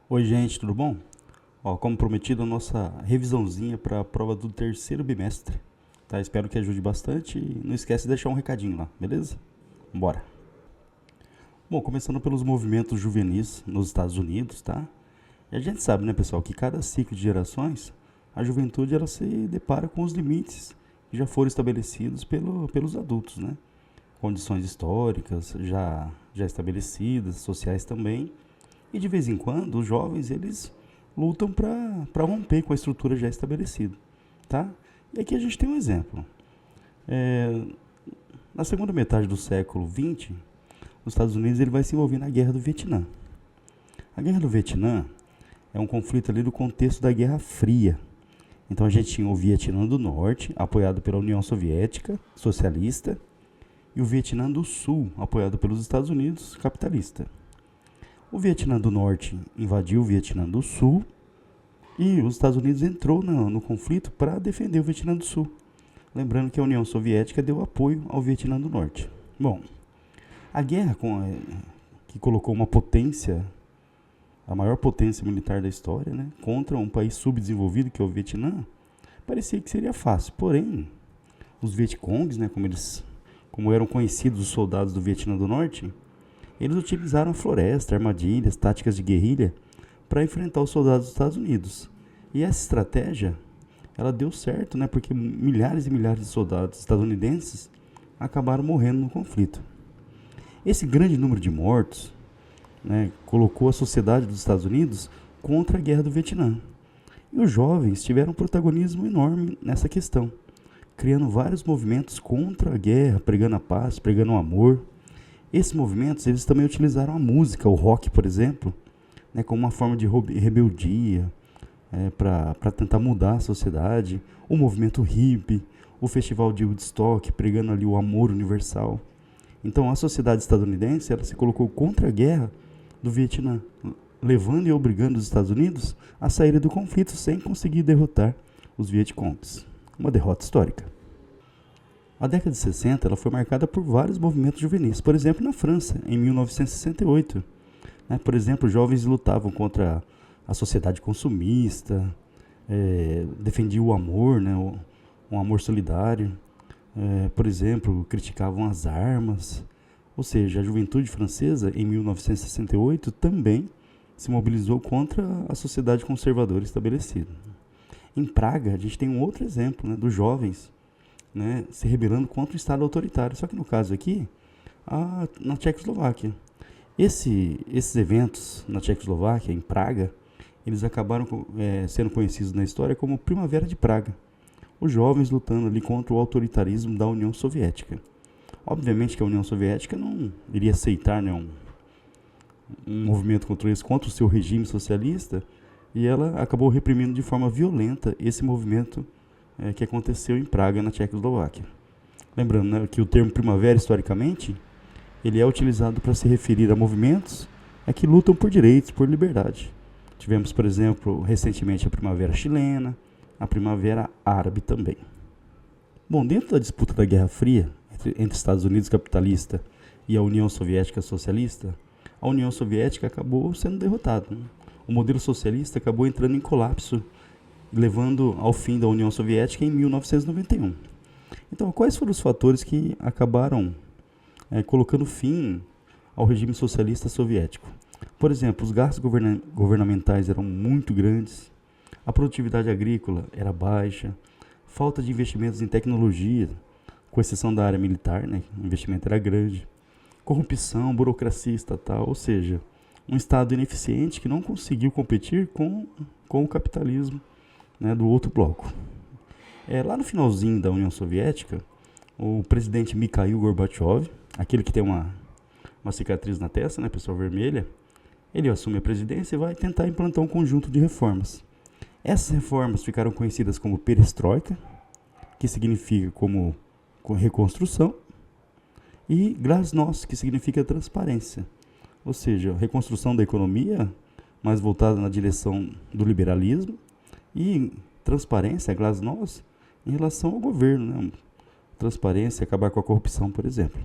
Oi, gente, tudo bom? Ó, como prometido, a nossa revisãozinha para a prova do terceiro bimestre. Tá? Espero que ajude bastante e não esquece de deixar um recadinho lá, beleza? Bora! Bom, começando pelos movimentos juvenis nos Estados Unidos, tá? E a gente sabe, né, pessoal, que cada ciclo de gerações, a juventude ela se depara com os limites que já foram estabelecidos pelos adultos, né? Condições históricas já estabelecidas, sociais também. E de vez em quando, os jovens eles lutam para romper com a estrutura já estabelecida, tá? E aqui a gente tem um exemplo. É, Na segunda metade do século XX, os Estados Unidos ele vai se envolver na Guerra do Vietnã. A Guerra do Vietnã é um conflito ali do contexto da Guerra Fria. Então a gente tinha o Vietnã do Norte, apoiado pela União Soviética, socialista, e o Vietnã do Sul, apoiado pelos Estados Unidos, capitalista. O Vietnã do Norte invadiu o Vietnã do Sul e os Estados Unidos entrou no conflito para defender o Vietnã do Sul. Lembrando que a União Soviética deu apoio ao Vietnã do Norte. Bom, a guerra que colocou uma potência, a maior potência militar da história, né, contra um país subdesenvolvido que é o Vietnã, parecia que seria fácil. Porém, os Vietcongs, né, como eram conhecidos os soldados do Vietnã do Norte, eles utilizaram a floresta, armadilhas, táticas de guerrilha para enfrentar os soldados dos Estados Unidos. E essa estratégia, ela deu certo, né? Porque milhares e milhares de soldados estadunidenses acabaram morrendo no conflito. Esse grande número de mortos, né, colocou a sociedade dos Estados Unidos contra a guerra do Vietnã. E os jovens tiveram um protagonismo enorme nessa questão, criando vários movimentos contra a guerra, pregando a paz, pregando o amor. Esses movimentos eles também utilizaram a música, o rock, por exemplo, né, como uma forma de rebeldia, para tentar mudar a sociedade. O movimento hippie, o festival de Woodstock, pregando ali o amor universal. Então a sociedade estadunidense ela se colocou contra a guerra do Vietnã, levando e obrigando os Estados Unidos a saírem do conflito sem conseguir derrotar os Vietcongs. Uma derrota histórica. A década de 60 ela foi marcada por vários movimentos juvenis. Por exemplo, na França, em 1968. Né? Por exemplo, jovens lutavam contra a sociedade consumista, defendiam o amor, né? Um amor solidário. Por exemplo, criticavam as armas. Ou seja, a juventude francesa, em 1968, também se mobilizou contra a sociedade conservadora estabelecida. Em Praga, a gente tem um outro exemplo, né, dos jovens, né, se rebelando contra o Estado autoritário. Só que no caso aqui, na Tchecoslováquia. Esses eventos na Tchecoslováquia, em Praga, eles acabaram sendo conhecidos na história como Primavera de Praga. Os jovens lutando ali contra o autoritarismo da União Soviética. Obviamente que a União Soviética não iria aceitar, né, um movimento contra isso, contra o seu regime socialista, e ela acabou reprimindo de forma violenta esse movimento que aconteceu em Praga, na Tchecoslováquia. Lembrando, né, que o termo primavera, historicamente, ele é utilizado para se referir a movimentos que lutam por direitos, por liberdade. Tivemos, por exemplo, recentemente a primavera chilena, a primavera árabe também. Bom, dentro da disputa da Guerra Fria, entre Estados Unidos capitalista e a União Soviética socialista, a União Soviética acabou sendo derrotada. Né? O modelo socialista acabou entrando em colapso, levando ao fim da União Soviética em 1991. Então, quais foram os fatores que acabaram colocando fim ao regime socialista soviético? Por exemplo, os gastos governamentais eram muito grandes, a produtividade agrícola era baixa, falta de investimentos em tecnologia, com exceção da área militar, né, o investimento era grande, corrupção, burocracia estatal, ou seja, um Estado ineficiente que não conseguiu competir com o capitalismo, né, do outro bloco. Lá no finalzinho da União Soviética, o presidente Mikhail Gorbachev, aquele que tem uma cicatriz na testa, né, pessoa vermelha, ele assume a presidência e vai tentar implantar um conjunto de reformas. Essas reformas ficaram conhecidas como perestroika, que significa como reconstrução, e glasnost, que significa transparência. Ou seja, reconstrução da economia, mais voltada na direção do liberalismo, e transparência, glasnost, em relação ao governo, né? Transparência, acabar com a corrupção, por exemplo.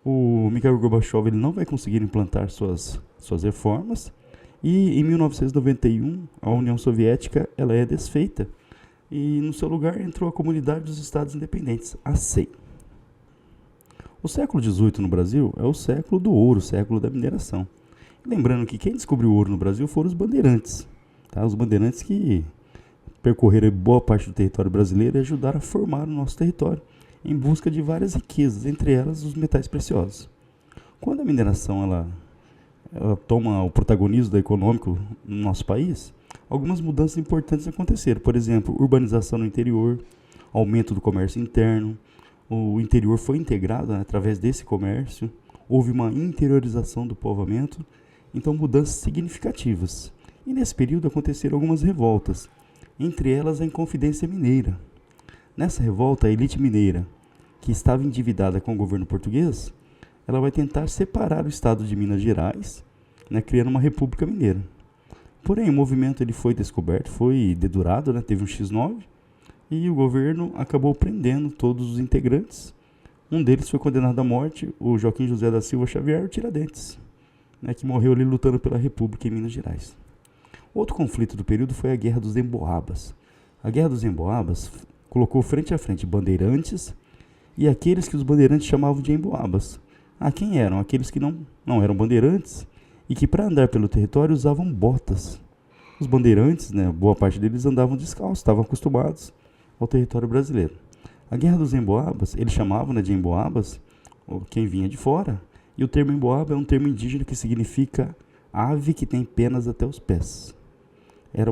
O Mikhail Gorbachev ele não vai conseguir implantar suas reformas E em 1991, a União Soviética ela é desfeita e no seu lugar entrou a Comunidade dos Estados Independentes, a CEI. O século XVIII no Brasil é o século do ouro, o século da mineração. Lembrando que quem descobriu o ouro no Brasil foram os bandeirantes. Tá? Os bandeirantes que percorreram boa parte do território brasileiro e ajudaram a formar o nosso território em busca de várias riquezas, entre elas os metais preciosos. Quando a mineração ela toma o protagonismo econômico no nosso país, algumas mudanças importantes aconteceram. Por exemplo, urbanização no interior, aumento do comércio interno, o interior foi integrado, né, através desse comércio, houve uma interiorização do povoamento, então mudanças significativas. E nesse período aconteceram algumas revoltas, entre elas a Inconfidência Mineira. Nessa revolta, a elite mineira, que estava endividada com o governo português, ela vai tentar separar o estado de Minas Gerais, né, criando uma república mineira. Porém, o movimento ele foi descoberto, foi dedurado, né, teve um X9, e o governo acabou prendendo todos os integrantes. Um deles foi condenado à morte, o Joaquim José da Silva Xavier, o Tiradentes, né, que morreu ali lutando pela república em Minas Gerais. Outro conflito do período foi a Guerra dos Emboabas. A Guerra dos Emboabas colocou frente a frente bandeirantes e aqueles que os bandeirantes chamavam de emboabas. Quem eram? Aqueles que não eram bandeirantes e que para andar pelo território usavam botas. Os bandeirantes, né, boa parte deles andavam descalços, estavam acostumados ao território brasileiro. A Guerra dos Emboabas, eles chamavam, né, de emboabas quem vinha de fora, e o termo emboaba é um termo indígena que significa ave que tem penas até os pés. Era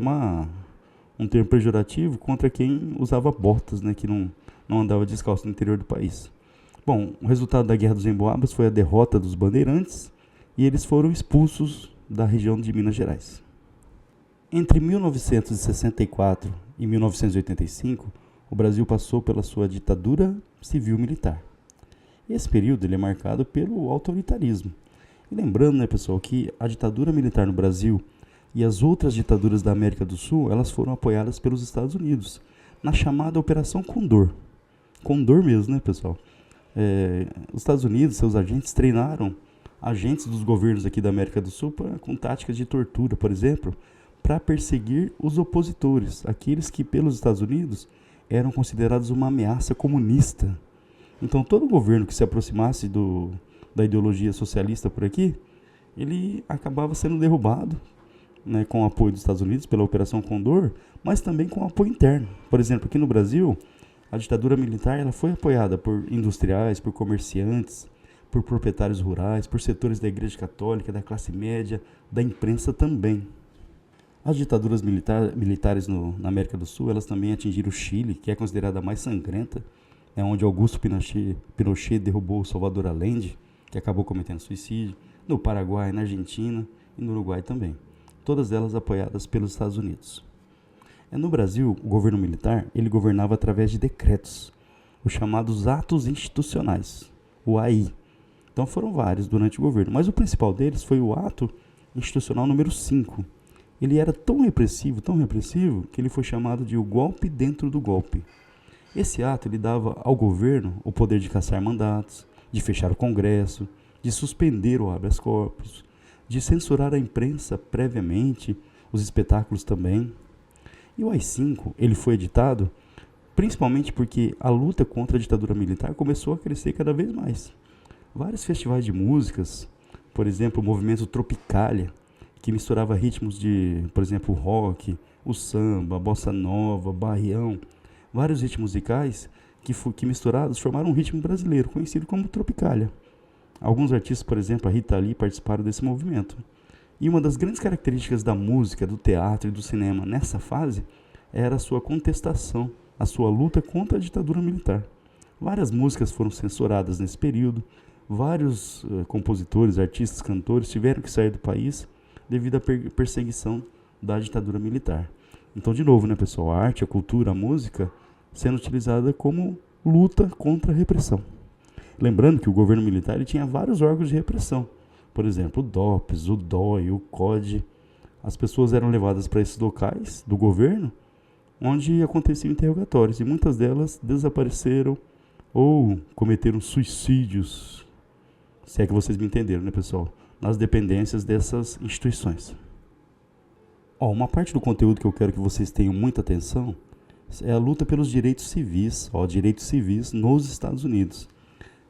um termo pejorativo contra quem usava botas, né, que não andava descalço no interior do país. Bom, o resultado da Guerra dos Emboabas foi a derrota dos bandeirantes e eles foram expulsos da região de Minas Gerais. Entre 1964 e 1985, o Brasil passou pela sua ditadura civil-militar. Esse período ele é marcado pelo autoritarismo. E lembrando, né, pessoal, que a ditadura militar no Brasil e as outras ditaduras da América do Sul, elas foram apoiadas pelos Estados Unidos, na chamada Operação Condor. Condor mesmo, né, pessoal? Os Estados Unidos, seus agentes, treinaram agentes dos governos aqui da América do Sul com táticas de tortura, por exemplo, para perseguir os opositores, aqueles que pelos Estados Unidos eram considerados uma ameaça comunista. Então todo governo que se aproximasse da ideologia socialista por aqui, ele acabava sendo derrubado, né, com o apoio dos Estados Unidos pela Operação Condor, mas também com apoio interno. Por exemplo, aqui no Brasil, a ditadura militar ela foi apoiada por industriais, por comerciantes, por proprietários rurais, por setores da Igreja Católica, da classe média, da imprensa também. As ditaduras militares na América do Sul, elas também atingiram o Chile, que é considerada a mais sangrenta, onde Augusto Pinochet derrubou o Salvador Allende, que acabou cometendo suicídio, no Paraguai, na Argentina e no Uruguai também. Todas elas apoiadas pelos Estados Unidos. No Brasil, o governo militar ele governava através de decretos, os chamados atos institucionais, o AI. Então foram vários durante o governo, mas o principal deles foi o ato institucional número 5. Ele era tão repressivo, que ele foi chamado de o golpe dentro do golpe. Esse ato ele dava ao governo o poder de cassar mandatos, de fechar o Congresso, de suspender o habeas corpus, de censurar a imprensa previamente, os espetáculos também. E o AI-5 ele foi editado principalmente porque a luta contra a ditadura militar começou a crescer cada vez mais. Vários festivais de músicas, por exemplo, o movimento Tropicália, que misturava ritmos de, por exemplo, o rock, o samba, a bossa nova, barrião, vários ritmos musicais que misturados formaram um ritmo brasileiro, conhecido como Tropicália. Alguns artistas, por exemplo, a Rita Lee, participaram desse movimento. E uma das grandes características da música, do teatro e do cinema nessa fase era a sua contestação, a sua luta contra a ditadura militar. Várias músicas foram censuradas nesse período, vários compositores, artistas, cantores tiveram que sair do país devido à perseguição da ditadura militar. Então, de novo, né, pessoal, a arte, a cultura, a música sendo utilizada como luta contra a repressão. Lembrando que o governo militar ele tinha vários órgãos de repressão. Por exemplo, o DOPS, o DOI, o COD. As pessoas eram levadas para esses locais do governo, onde aconteciam interrogatórios, e muitas delas desapareceram ou cometeram suicídios, se é que vocês me entenderam, né, pessoal? Nas dependências dessas instituições. Uma parte do conteúdo que eu quero que vocês tenham muita atenção é a luta pelos direitos civis, direitos civis nos Estados Unidos.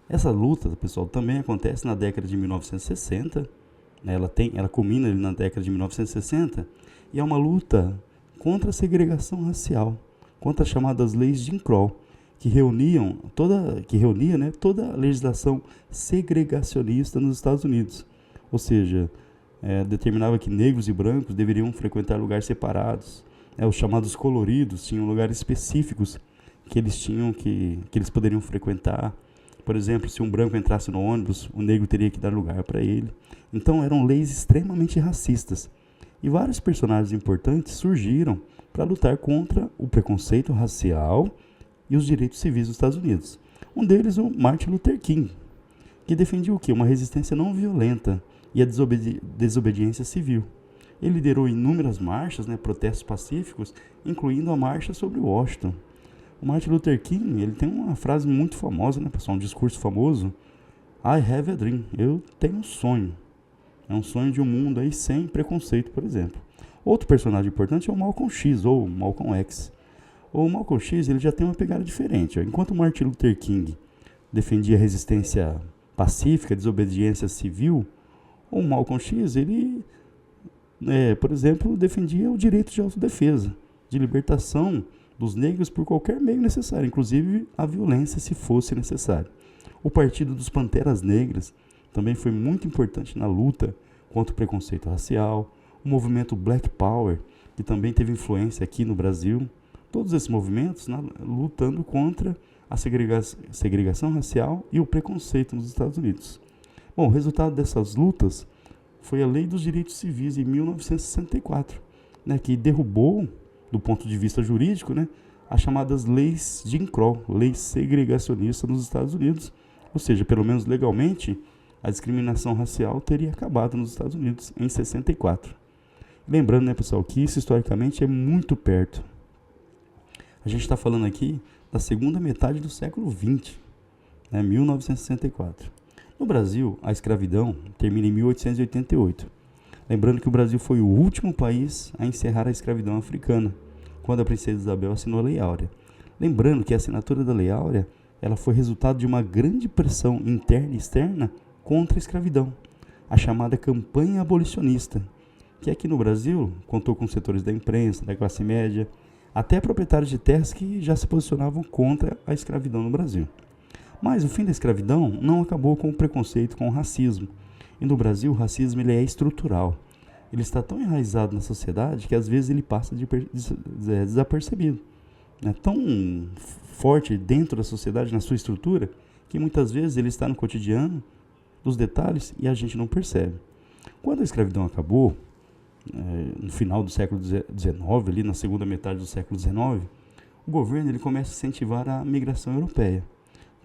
Essa luta, pessoal, também acontece na década de 1960, né? Ela culmina ali na década de 1960, e é uma luta contra a segregação racial, contra as chamadas leis de Jim Crow, que reunia, né, toda a legislação segregacionista nos Estados Unidos. Ou seja, determinava que negros e brancos deveriam frequentar lugares separados. Os chamados coloridos tinham lugares específicos que eles poderiam frequentar. Por exemplo, se um branco entrasse no ônibus, o negro teria que dar lugar para ele. Então eram leis extremamente racistas. E vários personagens importantes surgiram para lutar contra o preconceito racial e os direitos civis dos Estados Unidos. Um deles, o Martin Luther King, que defendia o quê? Uma resistência não violenta e a desobediência civil. Ele liderou inúmeras marchas, né, protestos pacíficos, incluindo a marcha sobre Washington. O Martin Luther King, ele tem uma frase muito famosa, né, pessoal, um discurso famoso: I have a dream, eu tenho um sonho. É um sonho de um mundo aí sem preconceito, por exemplo. Outro personagem importante é o Malcolm X, ou Malcolm X. O Malcolm X, ele já tem uma pegada diferente. Enquanto o Martin Luther King defendia a resistência pacífica, a desobediência civil, o Malcolm X, ele, por exemplo, defendia o direito de autodefesa, de libertação dos negros por qualquer meio necessário, inclusive a violência, se fosse necessário. O Partido dos Panteras Negras também foi muito importante na luta contra o preconceito racial. O movimento Black Power, que também teve influência aqui no Brasil. Todos esses movimentos, né, lutando contra a segregação racial e o preconceito nos Estados Unidos. Bom, o resultado dessas lutas foi a Lei dos Direitos Civis em 1964, né, que derrubou, do ponto de vista jurídico, né, as chamadas leis Jim Crow, leis segregacionistas nos Estados Unidos. Ou seja, pelo menos legalmente, a discriminação racial teria acabado nos Estados Unidos em 64. Lembrando, né, pessoal, que isso historicamente é muito perto. A gente está falando aqui da segunda metade do século XX, né, 1964. No Brasil, a escravidão termina em 1888. Lembrando que o Brasil foi o último país a encerrar a escravidão africana, quando a princesa Isabel assinou a Lei Áurea. Lembrando que a assinatura da Lei Áurea ela foi resultado de uma grande pressão interna e externa contra a escravidão, a chamada campanha abolicionista, que aqui no Brasil contou com setores da imprensa, da classe média, até proprietários de terras que já se posicionavam contra a escravidão no Brasil. Mas o fim da escravidão não acabou com o preconceito, com o racismo. E no Brasil o racismo ele é estrutural. Ele está tão enraizado na sociedade que às vezes ele passa desapercebido. É tão forte dentro da sociedade, na sua estrutura, que muitas vezes ele está no cotidiano, dos detalhes, e a gente não percebe. Quando a escravidão acabou, no final do século XIX, ali na segunda metade do século XIX, o governo ele começa a incentivar a migração europeia,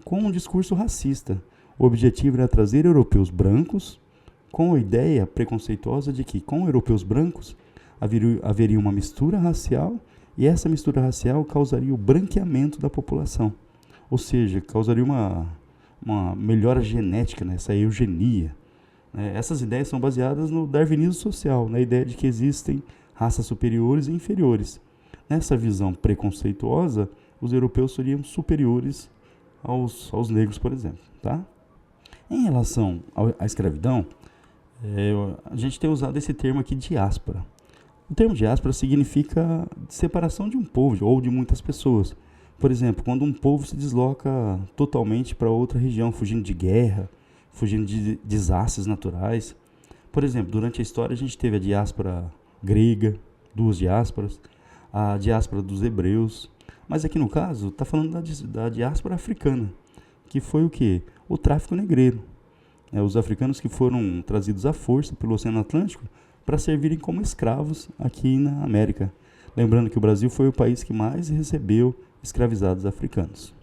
com um discurso racista. O objetivo era trazer europeus brancos, com a ideia preconceituosa de que com europeus brancos haveria uma mistura racial, e essa mistura racial causaria o branqueamento da população, ou seja, causaria uma melhora genética, né, essa eugenia. Essas ideias são baseadas no darwinismo social, na ideia de que existem raças superiores e inferiores. Nessa visão preconceituosa, os europeus seriam superiores aos negros, por exemplo. Tá? Em relação à escravidão, a gente tem usado esse termo aqui, diáspora. O termo diáspora significa separação de um povo ou de muitas pessoas. Por exemplo, quando um povo se desloca totalmente para outra região, fugindo de guerra, fugindo de desastres naturais. Por exemplo, durante a história a gente teve a diáspora grega, duas diásporas, a diáspora dos hebreus, mas aqui no caso está falando da diáspora africana, que foi o quê? O tráfico negreiro. Os africanos que foram trazidos à força pelo Oceano Atlântico para servirem como escravos aqui na América. Lembrando que o Brasil foi o país que mais recebeu escravizados africanos.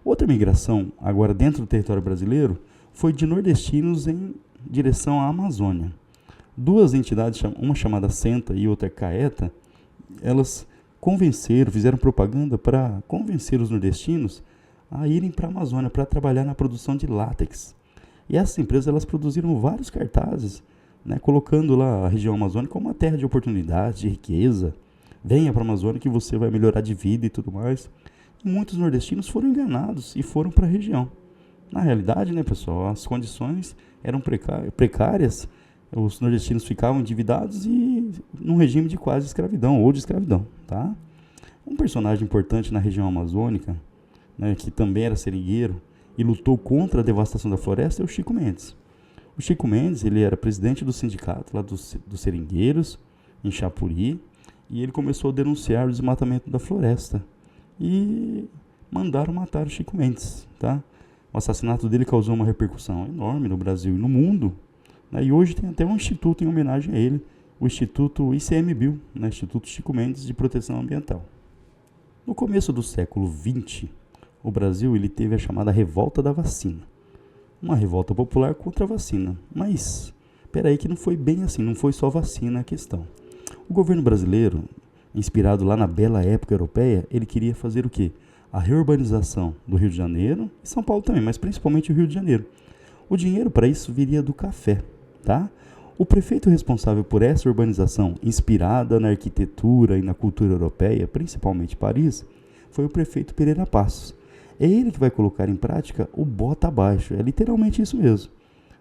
Outra migração, agora dentro do território brasileiro, foi de nordestinos em direção à Amazônia. Duas entidades, uma chamada Senta e outra Caeta, elas fizeram propaganda para convencer os nordestinos a irem para a Amazônia para trabalhar na produção de látex. E essas empresas elas produziram vários cartazes né, colocando lá a região amazônica como uma terra de oportunidades, de riqueza. Venha para a Amazônia que você vai melhorar de vida e tudo mais. E muitos nordestinos foram enganados e foram para a região. Na realidade, né, pessoal, as condições eram precárias, os nordestinos ficavam endividados e num regime de quase escravidão ou de escravidão, tá? Um personagem importante na região amazônica, né, que também era seringueiro e lutou contra a devastação da floresta, é o Chico Mendes. O Chico Mendes, ele era presidente do sindicato lá dos seringueiros, em Chapuri, e ele começou a denunciar o desmatamento da floresta. E mandaram matar o Chico Mendes, tá? O assassinato dele causou uma repercussão enorme no Brasil e no mundo, né? E hoje tem até um instituto em homenagem a ele, o Instituto ICMBio, né? Instituto Chico Mendes de Proteção Ambiental. No começo do século XX, o Brasil ele teve a chamada Revolta da Vacina. Uma revolta popular contra a vacina. Mas, peraí que não foi bem assim, não foi só vacina a questão. O governo brasileiro, inspirado lá na bela época europeia, ele queria fazer o quê? A reurbanização do Rio de Janeiro e São Paulo também, mas principalmente o Rio de Janeiro. O dinheiro para isso viria do café, tá? O prefeito responsável por essa urbanização, inspirada na arquitetura e na cultura europeia, principalmente Paris, foi o prefeito Pereira Passos. É ele que vai colocar em prática o bota abaixo, é literalmente isso mesmo.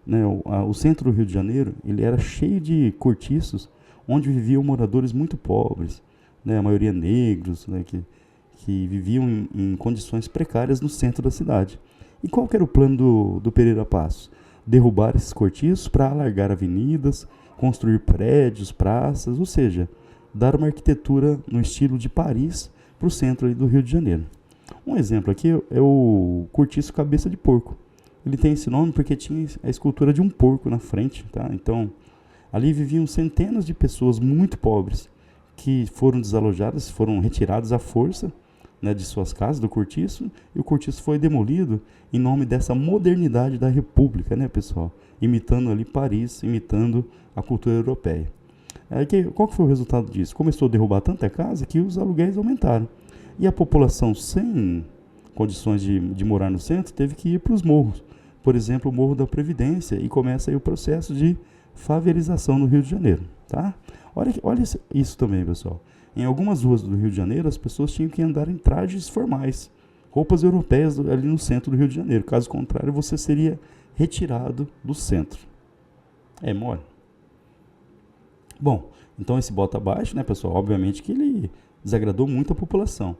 Né? O centro do Rio de Janeiro ele era cheio de cortiços, onde viviam moradores muito pobres, né? A maioria negros, né? que viviam em condições precárias no centro da cidade. E qual que era o plano do Pereira Passos? Derrubar esses cortiços para alargar avenidas, construir prédios, praças, ou seja, dar uma arquitetura no estilo de Paris para o centro do Rio de Janeiro. Um exemplo aqui é o cortiço Cabeça de Porco. Ele tem esse nome porque tinha a escultura de um porco na frente, tá? Então, ali viviam centenas de pessoas muito pobres que foram desalojadas, foram retiradas à força, né, de suas casas, do cortiço, e o cortiço foi demolido em nome dessa modernidade da República, né, pessoal? Imitando ali Paris, imitando a cultura europeia. Qual que foi o resultado disso? Começou a derrubar tanta casa que os aluguéis aumentaram. E a população sem condições de morar no centro teve que ir para os morros. Por exemplo, o Morro da Previdência, e começa aí o processo de favelização no Rio de Janeiro, tá? Olha isso também, pessoal. Em algumas ruas do Rio de Janeiro, as pessoas tinham que andar em trajes formais, roupas europeias ali no centro do Rio de Janeiro. Caso contrário, você seria retirado do centro. É mole. Bom, então esse bota abaixo, né, pessoal? Obviamente que ele desagradou muito a população.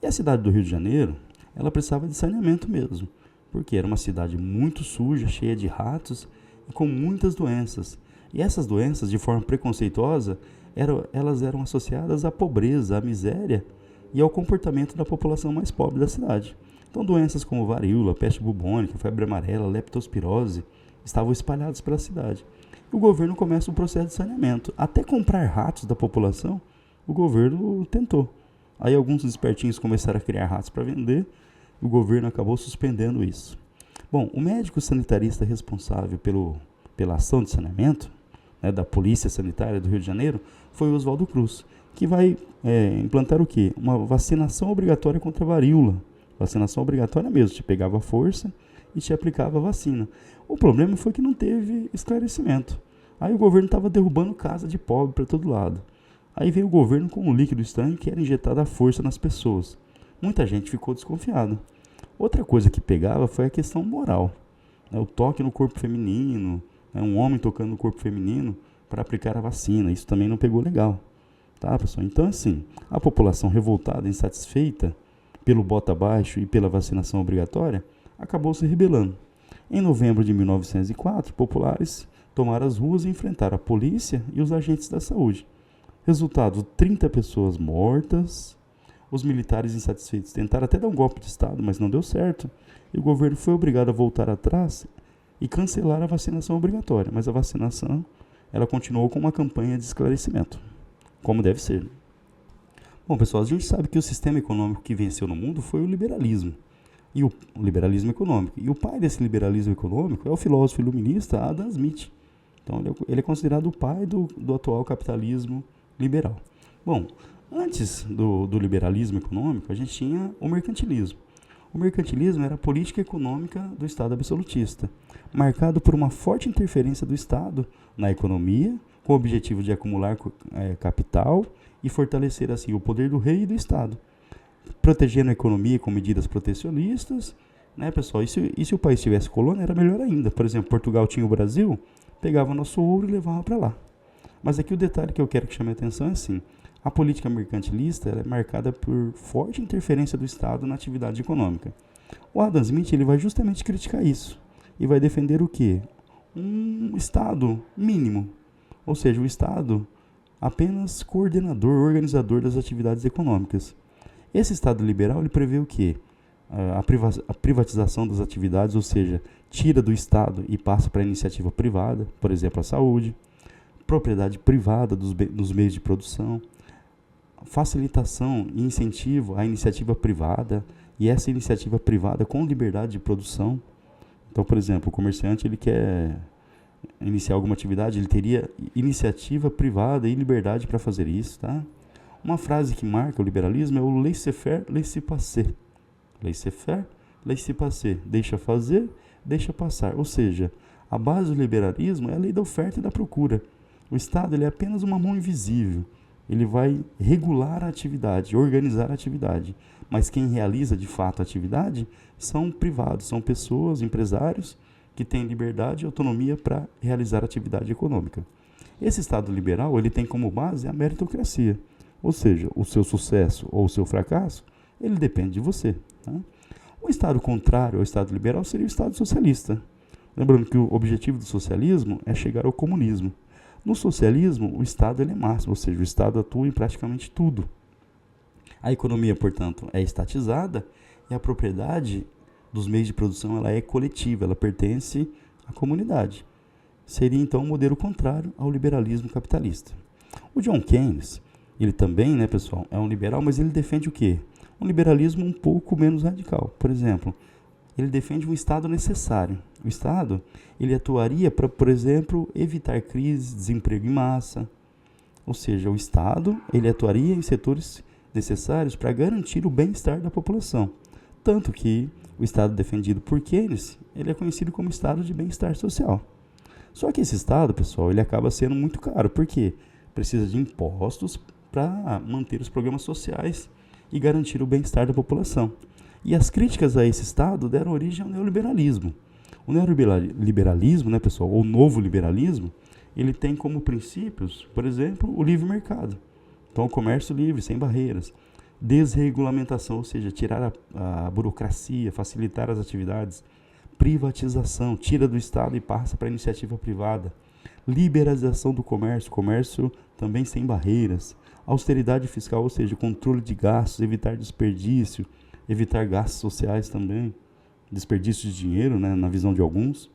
E a cidade do Rio de Janeiro, ela precisava de saneamento mesmo, porque era uma cidade muito suja, cheia de ratos e com muitas doenças. E essas doenças, de forma preconceituosa, elas eram associadas à pobreza, à miséria e ao comportamento da população mais pobre da cidade. Então, doenças como varíola, peste bubônica, febre amarela, leptospirose estavam espalhadas pela cidade. E o governo começa o processo de saneamento. Até comprar ratos da população, o governo tentou. Aí alguns espertinhos começaram a criar ratos para vender, e o governo acabou suspendendo isso. Bom, o médico sanitarista responsável pela ação de saneamento, né, da Polícia Sanitária do Rio de Janeiro, foi o Oswaldo Cruz, que vai implantar o quê? Uma vacinação obrigatória contra a varíola. Vacinação obrigatória mesmo, te pegava a força e te aplicava a vacina. O problema foi que não teve esclarecimento. Aí o governo estava derrubando casa de pobre para todo lado. Aí veio o governo com um líquido estranho que era injetado à força nas pessoas. Muita gente ficou desconfiada. Outra coisa que pegava foi a questão moral. O toque no corpo feminino, um homem tocando no corpo feminino para aplicar a vacina. Isso também não pegou legal. Tá, pessoal? Então, assim, a população revoltada, insatisfeita pelo bota abaixo e pela vacinação obrigatória, acabou se rebelando. Em novembro de 1904, populares tomaram as ruas e enfrentaram a polícia e os agentes da saúde. Resultado, 30 pessoas mortas. Os militares insatisfeitos tentaram até dar um golpe de Estado, mas não deu certo. E o governo foi obrigado a voltar atrás e cancelar a vacinação obrigatória. Mas a vacinação, ela continuou com uma campanha de esclarecimento, como deve ser. Bom, pessoal, a gente sabe que o sistema econômico que venceu no mundo foi o liberalismo. E o liberalismo econômico. E o pai desse liberalismo econômico é o filósofo iluminista Adam Smith. Então, ele é considerado o pai do atual capitalismo liberal. Bom, antes do liberalismo econômico, a gente tinha o mercantilismo. O mercantilismo era a política econômica do Estado absolutista, marcado por uma forte interferência do Estado na economia, com o objetivo de acumular capital e fortalecer assim o poder do rei e do Estado, protegendo a economia com medidas protecionistas, né, pessoal? E se o país tivesse colônia, era melhor ainda. Por exemplo, Portugal tinha o Brasil, pegava nosso ouro e levava para lá. Mas aqui o detalhe que eu quero que chame a atenção é assim: a política mercantilista ela é marcada por forte interferência do Estado na atividade econômica. O Adam Smith ele vai justamente criticar isso e vai defender o quê? Um Estado mínimo, ou seja, o Estado apenas coordenador, organizador das atividades econômicas. Esse Estado liberal ele prevê o quê? A privatização das atividades, ou seja, tira do Estado e passa para a iniciativa privada, por exemplo, a saúde, propriedade privada dos meios de produção, facilitação e incentivo à iniciativa privada, e essa iniciativa privada com liberdade de produção. Então, por exemplo, o comerciante ele quer iniciar alguma atividade, ele teria iniciativa privada e liberdade para fazer isso, tá? Uma frase que marca o liberalismo é o laissez-faire, laissez-passer. Laissez-faire, laissez-passer. Deixa fazer, deixa passar. Ou seja, a base do liberalismo é a lei da oferta e da procura. O Estado ele é apenas uma mão invisível. Ele vai regular a atividade, organizar a atividade. Mas quem realiza de fato a atividade são privados, são pessoas, empresários, que têm liberdade e autonomia para realizar a atividade econômica. Esse Estado liberal ele tem como base a meritocracia. Ou seja, o seu sucesso ou o seu fracasso, ele depende de você. Tá? O Estado contrário ao Estado liberal seria o Estado socialista. Lembrando que o objetivo do socialismo é chegar ao comunismo. No socialismo, o Estado ele é máximo, ou seja, o Estado atua em praticamente tudo. A economia, portanto, é estatizada e a propriedade dos meios de produção ela é coletiva, ela pertence à comunidade. Seria, então, um modelo contrário ao liberalismo capitalista. O John Keynes, ele também, né, pessoal, é um liberal, mas ele defende o quê? Um liberalismo um pouco menos radical. Por exemplo, ele defende um Estado necessário. O Estado, ele atuaria para, por exemplo, evitar crises, desemprego em massa. Ou seja, o Estado, ele atuaria em setores necessários para garantir o bem-estar da população. Tanto que o Estado defendido por Keynes, ele é conhecido como Estado de bem-estar social. Só que esse Estado, pessoal, ele acaba sendo muito caro. Por quê? Precisa de impostos para manter os programas sociais e garantir o bem-estar da população. E as críticas a esse Estado deram origem ao neoliberalismo. O neoliberalismo, né, pessoal, ou novo liberalismo, ele tem como princípios, por exemplo, o livre mercado. Então, o comércio livre, sem barreiras. Desregulamentação, ou seja, tirar a burocracia, facilitar as atividades. Privatização, tira do Estado e passa para a iniciativa privada. Liberalização do comércio também sem barreiras. Austeridade fiscal, ou seja, controle de gastos, evitar desperdício, evitar gastos sociais também, desperdício de dinheiro, né, na visão de alguns.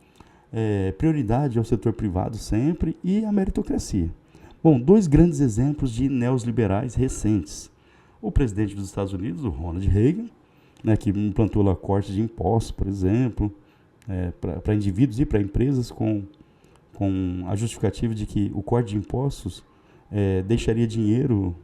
Prioridade ao setor privado sempre e a meritocracia. Bom, dois grandes exemplos de neoliberais recentes. O presidente dos Estados Unidos, o Ronald Reagan, né, que implantou lá cortes de impostos, por exemplo, para indivíduos e para empresas com a justificativa de que o corte de impostos deixaria dinheiro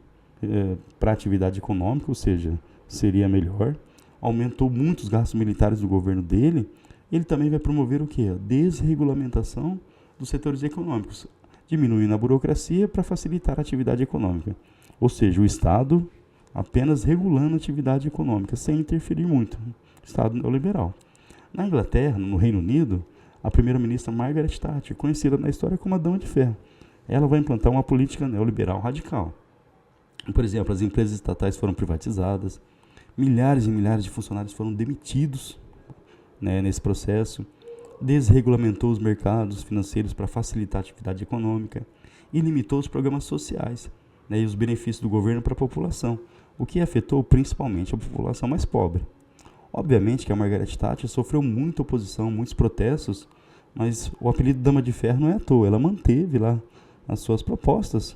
para a atividade econômica, ou seja, seria melhor. Aumentou muito os gastos militares do governo dele. Ele também vai promover o quê? A desregulamentação dos setores econômicos, diminuindo a burocracia para facilitar a atividade econômica. Ou seja, o Estado apenas regulando a atividade econômica, sem interferir muito. Estado neoliberal. Na Inglaterra, no Reino Unido, a primeira-ministra Margaret Thatcher, conhecida na história como a Dama de Ferro, ela vai implantar uma política neoliberal radical. Por exemplo, as empresas estatais foram privatizadas, milhares e milhares de funcionários foram demitidos, né, nesse processo, desregulamentou os mercados financeiros para facilitar a atividade econômica e limitou os programas sociais, né, e os benefícios do governo para a população, o que afetou principalmente a população mais pobre. Obviamente que a Margaret Thatcher sofreu muita oposição, muitos protestos, mas o apelido Dama de Ferro não é à toa, ela manteve lá as suas propostas.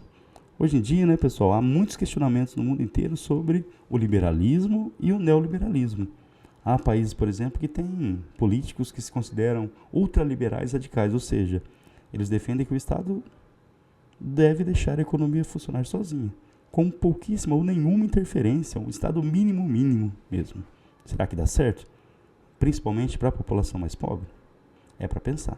Hoje em dia, né, pessoal, há muitos questionamentos no mundo inteiro sobre o liberalismo e o neoliberalismo. Há países, por exemplo, que têm políticos que se consideram ultraliberais radicais, ou seja, eles defendem que o Estado deve deixar a economia funcionar sozinha, com pouquíssima ou nenhuma interferência, um Estado mínimo mesmo. Será que dá certo? Principalmente para a população mais pobre? É para pensar.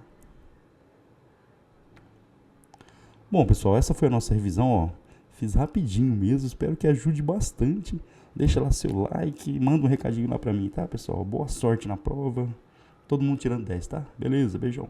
Bom, pessoal, essa foi a nossa revisão, ó. Fiz rapidinho mesmo, espero que ajude bastante. Deixa lá seu like, manda um recadinho lá pra mim, tá, pessoal? Boa sorte na prova. Todo mundo tirando 10, tá? Beleza, beijão.